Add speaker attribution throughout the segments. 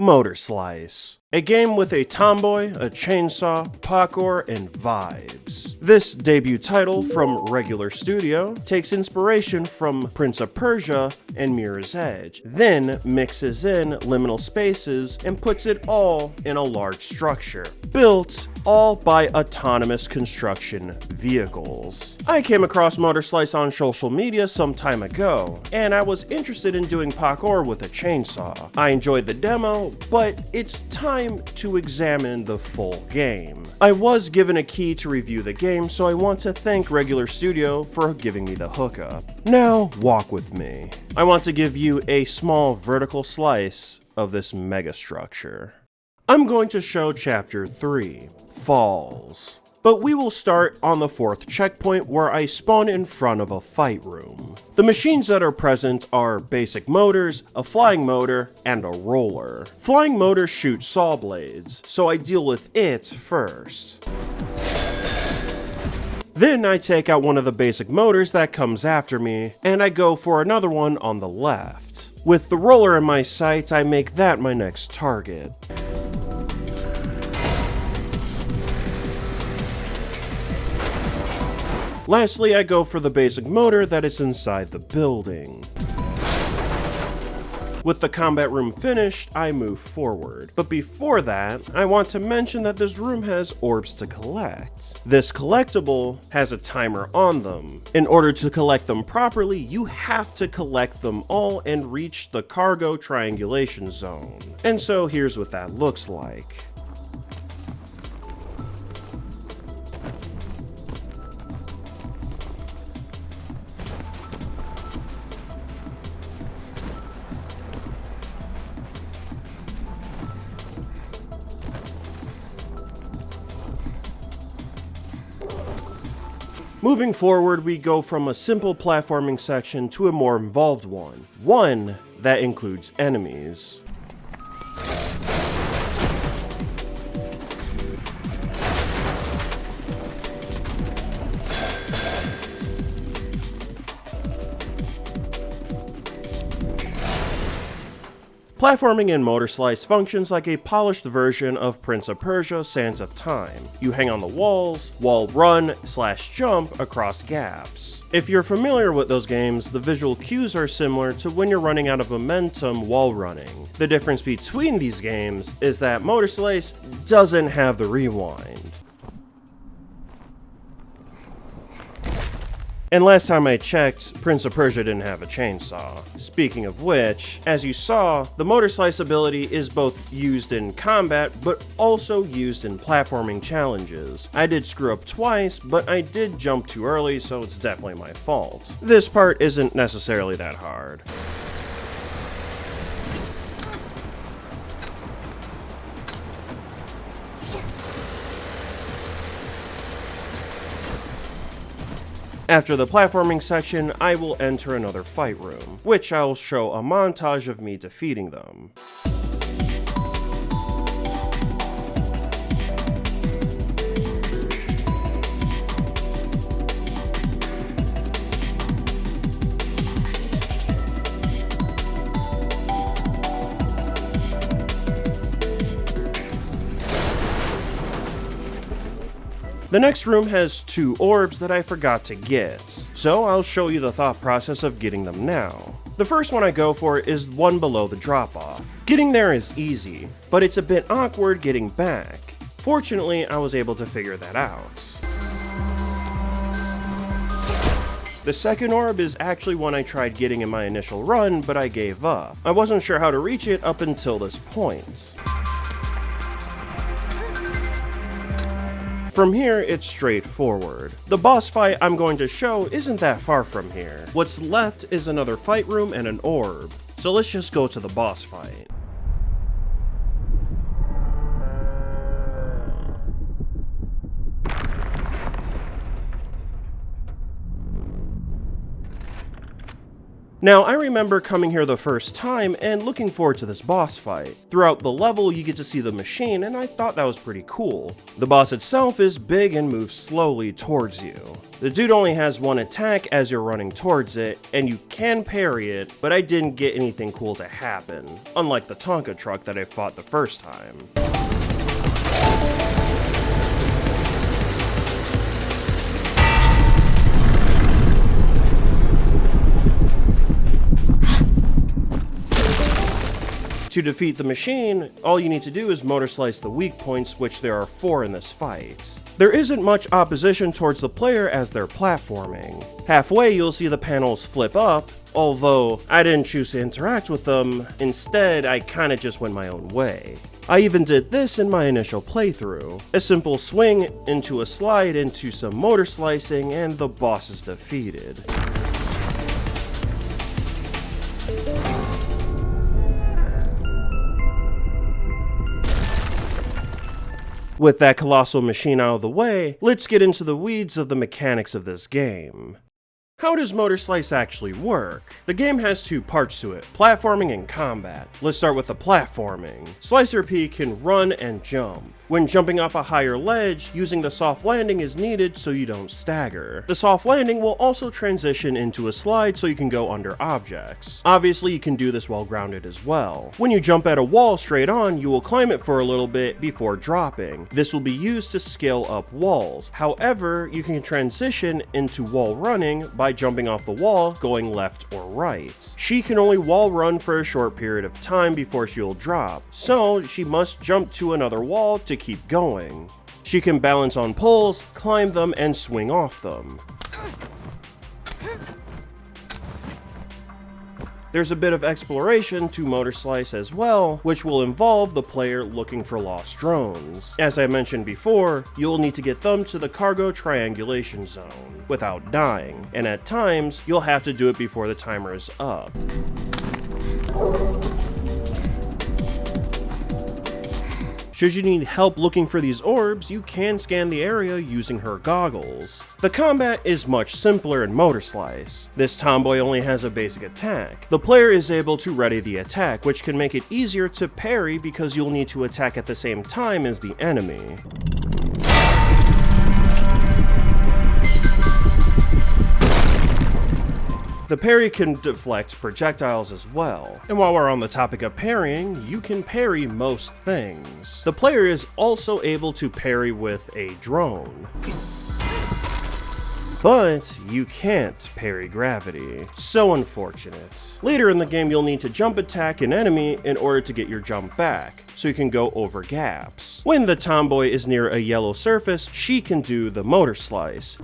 Speaker 1: Motorslice, a game with a tomboy, a chainsaw, parkour, and vibes. This debut title from Regular Studio takes inspiration from Prince of Persia and Mirror's Edge, then mixes in liminal spaces and puts it all in a large structure, built all by autonomous construction vehicles. I came across Motorslice on social media some time ago, and I was interested in doing parkour with a chainsaw. I enjoyed the demo, but it's time to examine the full game. I was given a key to review the game, so I want to thank Regular Studio for giving me the hookup. Now, walk with me. I want to give you a small vertical slice of this megastructure. I'm going to show Chapter 3, Falls. But we will start on the 4th checkpoint where I spawn in front of a fight room. The machines that are present are basic motors, a flying motor, and a roller. Flying motor shoots saw blades, so I deal with it first. Then I take out one of the basic motors that comes after me, and I go for another one on the left. With the roller in my sight, I make that my next target. Lastly, I go for the basic motor that is inside the building. With the combat room finished, I move forward. But before that, I want to mention that this room has orbs to collect. This collectible has a timer on them. In order to collect them properly, you have to collect them all and reach the cargo triangulation zone. And so here's what that looks like. Moving forward, we go from a simple platforming section to a more involved one that includes enemies. Platforming in Motorslice functions like a polished version of Prince of Persia: Sands of Time. You hang on the walls, wall run / jump across gaps. If you're familiar with those games, the visual cues are similar to when you're running out of momentum while running. The difference between these games is that Motorslice doesn't have the rewind. And last time I checked, Prince of Persia didn't have a chainsaw. Speaking of which, as you saw, the Motorslice ability is both used in combat, but also used in platforming challenges. I did screw up twice, but I did jump too early, so it's definitely my fault. This part isn't necessarily that hard. After the platforming section, I will enter another fight room, which I'll show a montage of me defeating them. The next room has 2 orbs that I forgot to get, so I'll show you the thought process of getting them now. The first one I go for is one below the drop-off. Getting there is easy, but it's a bit awkward getting back. Fortunately, I was able to figure that out. The second orb is actually one I tried getting in my initial run, but I gave up. I wasn't sure how to reach it up until this point. From here, it's straightforward. The boss fight I'm going to show isn't that far from here. What's left is another fight room and an orb. So let's just go to the boss fight. Now, I remember coming here the first time and looking forward to this boss fight. Throughout the level, you get to see the machine, and I thought that was pretty cool. The boss itself is big and moves slowly towards you. The dude only has one attack as you're running towards it, and you can parry it, but I didn't get anything cool to happen, unlike the Tonka truck that I fought the first time. To defeat the machine, all you need to do is Motorslice the weak points, which there are 4 in this fight. There isn't much opposition towards the player as they're platforming. Halfway you'll see the panels flip up, although I didn't choose to interact with them, instead I kinda just went my own way. I even did this in my initial playthrough. A simple swing into a slide into some motor slicing and the boss is defeated. With that colossal machine out of the way, let's get into the weeds of the mechanics of this game. How does Motorslice actually work? The game has 2 parts to it, platforming and combat. Let's start with the platforming. Slicer P can run and jump. When jumping off a higher ledge, using the soft landing is needed so you don't stagger. The soft landing will also transition into a slide so you can go under objects. Obviously, you can do this while grounded as well. When you jump at a wall straight on, you will climb it for a little bit before dropping. This will be used to scale up walls. However, you can transition into wall running by jumping off the wall, going left or right. She can only wall run for a short period of time before she'll drop, so she must jump to another wall to keep going. She can balance on poles, climb them, and swing off them. There's a bit of exploration to Motorslice as well, which will involve the player looking for lost drones. As I mentioned before, you'll need to get them to the cargo triangulation zone without dying, and at times, you'll have to do it before the timer is up. Should you need help looking for these orbs, you can scan the area using her goggles. The combat is much simpler in Motorslice. This tomboy only has a basic attack. The player is able to ready the attack, which can make it easier to parry because you'll need to attack at the same time as the enemy. The parry can deflect projectiles as well. And while we're on the topic of parrying, you can parry most things. The player is also able to parry with a drone. But you can't parry gravity. So unfortunate. Later in the game, you'll need to jump attack an enemy in order to get your jump back, so you can go over gaps. When the tomboy is near a yellow surface, she can do the Motorslice.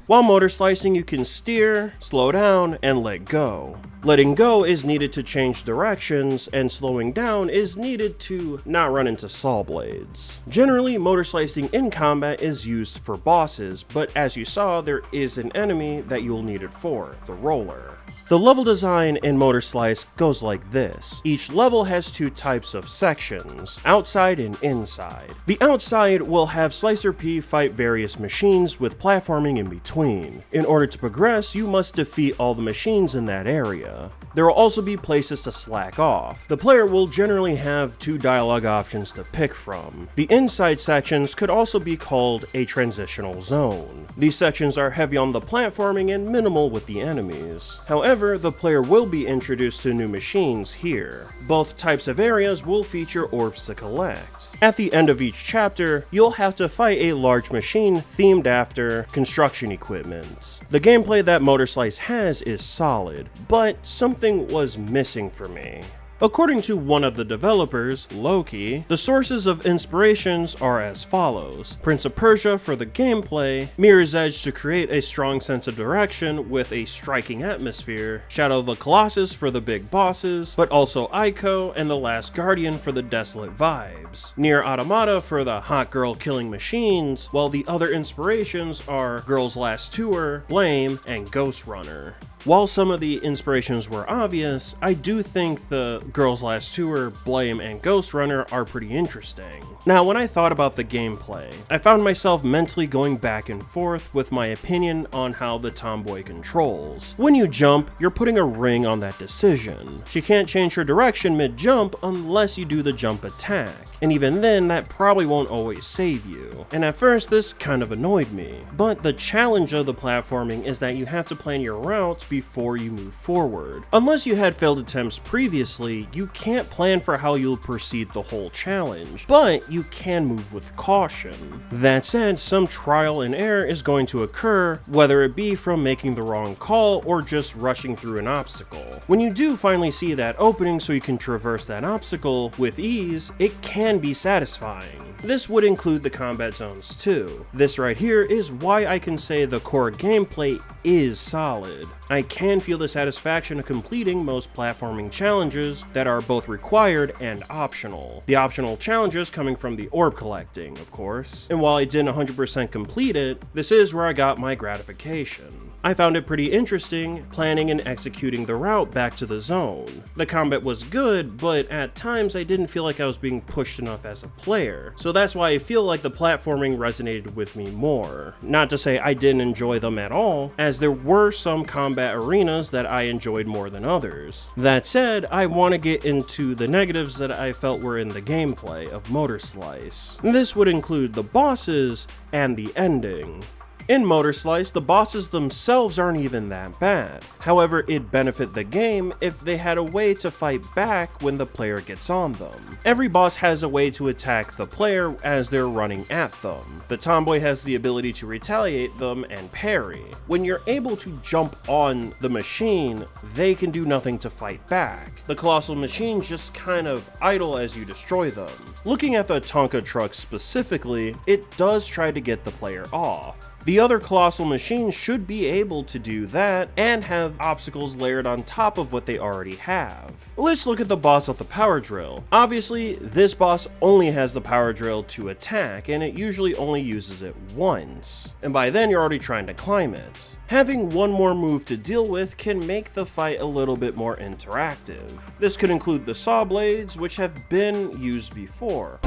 Speaker 1: While Motorslicing, you can steer, slow down, and let go. Letting go is needed to change directions, and slowing down is needed to not run into saw blades. Generally, Motorslicing in combat is used for bosses, but as you saw, there is an enemy that you'll need it for, the roller. The level design in Motorslice goes like this. Each level has 2 types of sections, outside and inside. The outside will have Slicer P fight various machines with platforming in between. In order to progress, you must defeat all the machines in that area. There will also be places to slack off. The player will generally have 2 dialogue options to pick from. The inside sections could also be called a transitional zone. These sections are heavy on the platforming and minimal with the enemies. However, the player will be introduced to new machines here. Both types of areas will feature orbs to collect. At the end of each chapter, you'll have to fight a large machine themed after construction equipment. The gameplay that Motorslice has is solid, but something was missing for me. According to one of the developers, Luqui, the sources of inspirations are as follows: Prince of Persia for the gameplay, Mirror's Edge to create a strong sense of direction with a striking atmosphere, Shadow of the Colossus for the big bosses, but also Ico and The Last Guardian for the desolate vibes, Nier Automata for the hot girl killing machines, while the other inspirations are Girls Last Tour, Blame, and Ghost Runner. While some of the inspirations were obvious, I do think the Girls Last Tour, Blame, and Ghost Runner are pretty interesting. Now, when I thought about the gameplay, I found myself mentally going back and forth with my opinion on how the Tomboy controls. When you jump, you're putting a ring on that decision. She can't change her direction mid-jump unless you do the jump attack, and even then, that probably won't always save you. And at first, this kind of annoyed me. But the challenge of the platforming is that you have to plan your routes before you move forward. Unless you had failed attempts previously, you can't plan for how you'll proceed the whole challenge, but you can move with caution. That said, some trial and error is going to occur, whether it be from making the wrong call or just rushing through an obstacle. When you do finally see that opening so you can traverse that obstacle with ease, it can be satisfying. This would include the combat zones too. This right here is why I can say the core gameplay is solid. I can feel the satisfaction of completing most platforming challenges that are both required and optional. The optional challenges coming from the orb collecting, of course. And while I didn't 100% complete it, this is where I got my gratification. I found it pretty interesting planning and executing the route back to the zone. The combat was good, but at times I didn't feel like I was being pushed enough as a player. So that's why I feel like the platforming resonated with me more. Not to say I didn't enjoy them at all, as there were some combat arenas that I enjoyed more than others. That said, I want to get into the negatives that I felt were in the gameplay of Motorslice. This would include the bosses and the ending. In Motorslice, the bosses themselves aren't even that bad. However, it'd benefit the game if they had a way to fight back when the player gets on them. Every boss has a way to attack the player as they're running at them. The Tomboy has the ability to retaliate them and parry. When you're able to jump on the machine, they can do nothing to fight back. The colossal machines just kind of idle as you destroy them. Looking at the Tonka truck specifically, it does try to get the player off. The other colossal machines should be able to do that and have obstacles layered on top of what they already have. Let's look at the boss of the power drill. Obviously, this boss only has the power drill to attack, and it usually only uses it once. And by then you're already trying to climb it. Having one more move to deal with can make the fight a little bit more interactive. This could include the saw blades, which have been used before.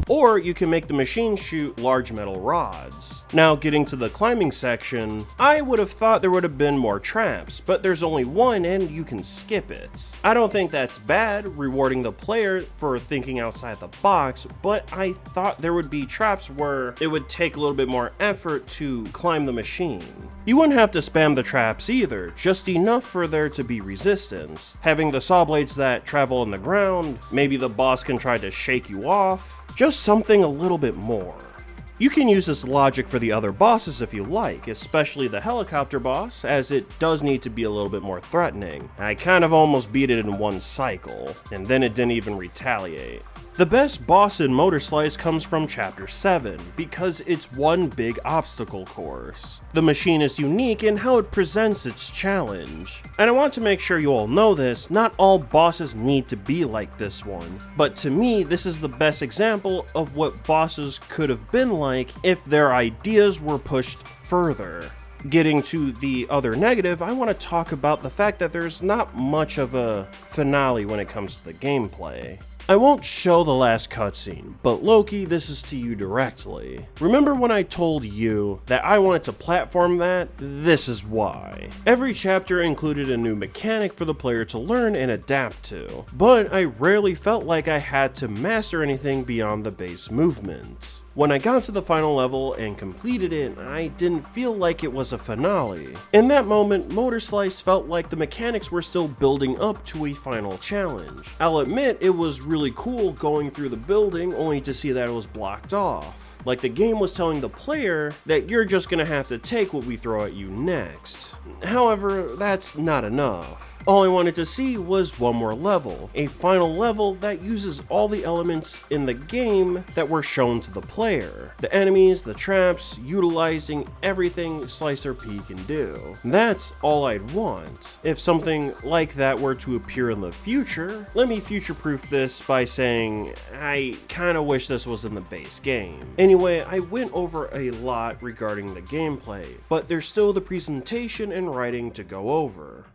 Speaker 1: Or you can make the machine shoot large metal rods. Now, getting to the climbing section, I would have thought there would have been more traps, but there's only one and you can skip it. I don't think that's bad, rewarding the player for thinking outside the box, but I thought there would be traps where it would take a little bit more effort to climb the machine. You wouldn't have to spam the traps either, just enough for there to be resistance. Having the saw blades that travel on the ground, maybe the boss can try to shake you off. Just something a little bit more. You can use this logic for the other bosses if you like, especially the helicopter boss, as it does need to be a little bit more threatening. I kind of almost beat it in one cycle, and then it didn't even retaliate. The best boss in Motorslice comes from Chapter 7, because it's one big obstacle course. The machine is unique in how it presents its challenge. And I want to make sure you all know this, not all bosses need to be like this one, but to me this is the best example of what bosses could have been like if their ideas were pushed further. Getting to the other negative, I want to talk about the fact that there's not much of a finale when it comes to the gameplay. I won't show the last cutscene, but Luqui, this is to you directly. Remember when I told you that I wanted to platform that? This is why. Every chapter included a new mechanic for the player to learn and adapt to, but I rarely felt like I had to master anything beyond the base movements. When I got to the final level and completed it, I didn't feel like it was a finale. In that moment, Motorslice felt like the mechanics were still building up to a final challenge. I'll admit it was really cool going through the building only to see that it was blocked off. Like the game was telling the player that you're just gonna have to take what we throw at you next. However, that's not enough. All I wanted to see was one more level, a final level that uses all the elements in the game that were shown to the player. The enemies, the traps, utilizing everything Slicer P can do. That's all I'd want. If something like that were to appear in the future, let me future-proof this by saying I kinda wish this was in the base game. Anyway, Anyway, I went over a lot regarding the gameplay, but there's still the presentation and writing to go over.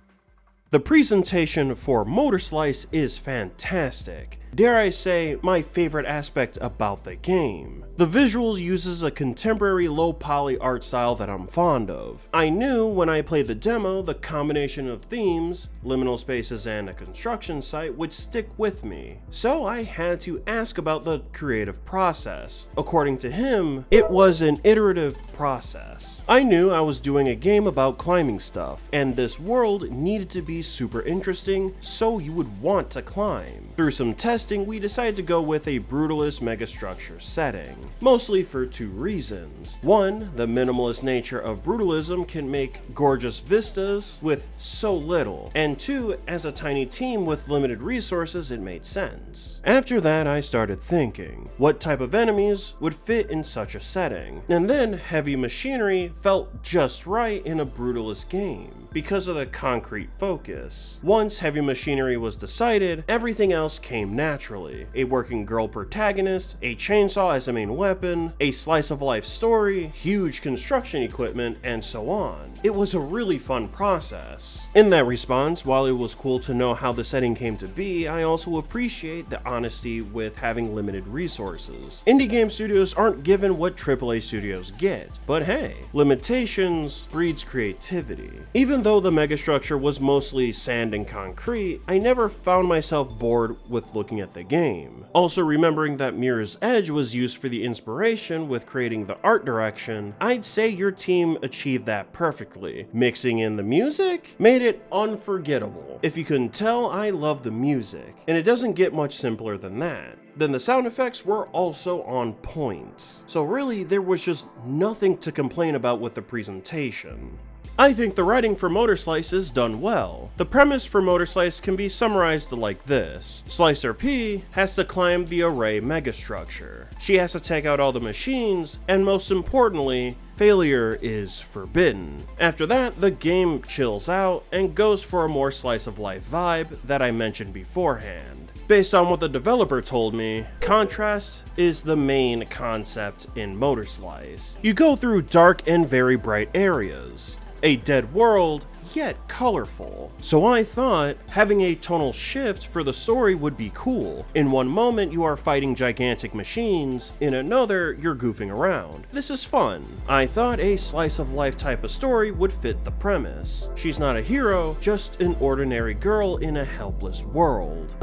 Speaker 1: The presentation for Motorslice is fantastic. Dare I say, my favorite aspect about the game. The visuals uses a contemporary low-poly art style that I'm fond of. I knew when I played the demo, the combination of themes, liminal spaces, and a construction site would stick with me. So I had to ask about the creative process. According to him, it was an iterative process. I knew I was doing a game about climbing stuff, and this world needed to be super interesting, so you would want to climb. Through some testing, we decided to go with a brutalist megastructure setting, mostly for two reasons. One, the minimalist nature of brutalism can make gorgeous vistas with so little, and two, as a tiny team with limited resources, it made sense. After that, I started thinking, what type of enemies would fit in such a setting? And then heavy machinery felt just right in a brutalist game because of the concrete focus. Once heavy machinery was decided, everything else came naturally. A working girl protagonist, a chainsaw as a main weapon, a slice of life story, huge construction equipment, and so on. It was a really fun process. In that response, while it was cool to know how the setting came to be, I also appreciate the honesty with having limited resources. Indie game studios aren't given what AAA studios get, but hey, limitations breeds creativity. Even though the megastructure was mostly sand and concrete, I never found myself bored with looking at the game. Also remembering that Mirror's Edge was used for the inspiration with creating the art direction, I'd say your team achieved that perfectly. Mixing in the music made it unforgettable. If you couldn't tell, I love the music, and it doesn't get much simpler than that. Then the sound effects were also on point. So really, there was just nothing to complain about with the presentation. I think the writing for Motorslice is done well. The premise for Motorslice can be summarized like this. Slicer P has to climb the array megastructure. She has to take out all the machines, and most importantly, failure is forbidden. After that, the game chills out and goes for a more slice of life vibe that I mentioned beforehand. Based on what the developer told me, contrast is the main concept in Motorslice. You go through dark and very bright areas. A dead world, yet colorful. So I thought having a tonal shift for the story would be cool. In one moment you are fighting gigantic machines, in another you're goofing around. This is fun. I thought a slice of life type of story would fit the premise. She's not a hero, just an ordinary girl in a helpless world.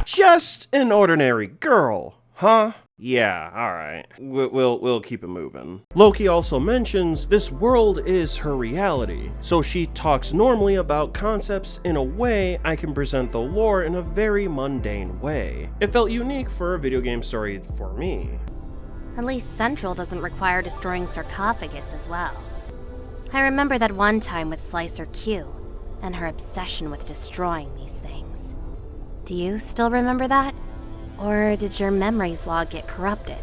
Speaker 1: Just an ordinary girl, huh? Yeah, alright. We'll keep it moving. Luqui also mentions this world is her reality, so she talks normally about concepts in a way I can present the lore in a very mundane way. It felt unique for a video game story for me.
Speaker 2: At least Central doesn't require destroying sarcophagus as well. I remember that one time with Slicer Q, and her obsession with destroying these things. Do you still remember that? Or did your memories log get corrupted?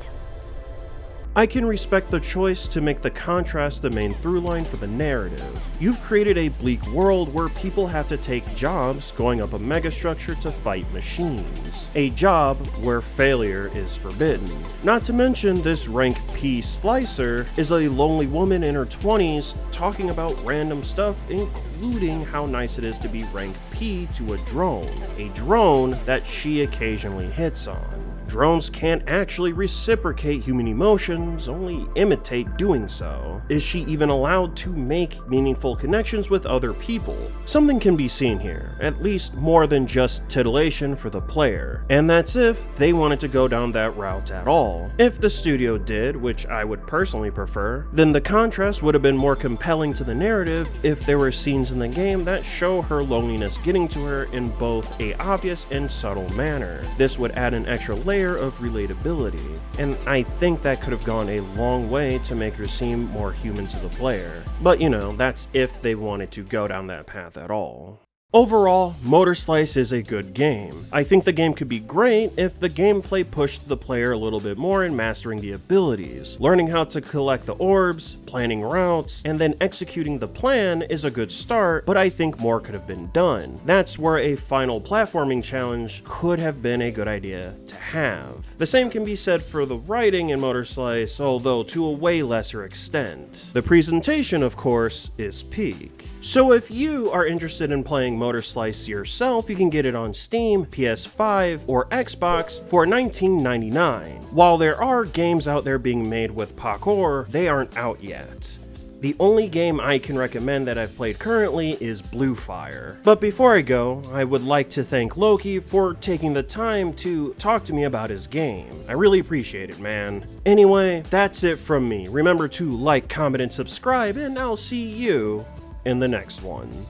Speaker 1: I can respect the choice to make the contrast the main through line for the narrative. You've created a bleak world where people have to take jobs going up a megastructure to fight machines. A job where failure is forbidden. Not to mention this rank P slicer is a lonely woman in her 20s talking about random stuff, including how nice it is to be rank P to a drone that she occasionally hits on. Drones can't actually reciprocate human emotions, only imitate doing so. Is she even allowed to make meaningful connections with other people? Something can be seen here, at least more than just titillation for the player, and that's if they wanted to go down that route at all. If the studio did, which I would personally prefer, then the contrast would have been more compelling to the narrative if there were scenes in the game that show her loneliness getting to her in both a obvious and subtle manner. This would add an extra layer of relatability, and I think that could have gone a long way to make her seem more human to the player. But you know, that's if they wanted to go down that path at all. Overall, Motorslice is a good game. I think the game could be great if the gameplay pushed the player a little bit more in mastering the abilities. Learning how to collect the orbs, planning routes, and then executing the plan is a good start, but I think more could have been done. That's where a final platforming challenge could have been a good idea to have. The same can be said for the writing in Motorslice, although to a way lesser extent. The presentation, of course, is peak. So if you are interested in playing Motorslice yourself, you can get it on Steam, PS5, or Xbox for $19.99. While there are games out there being made with parkour, they aren't out yet. The only game I can recommend that I've played currently is Blue Fire. But before I go, I would like to thank Luqui for taking the time to talk to me about his game. I really appreciate it, man. Anyway, that's it from me. Remember to like, comment, and subscribe, and I'll see you in the next one.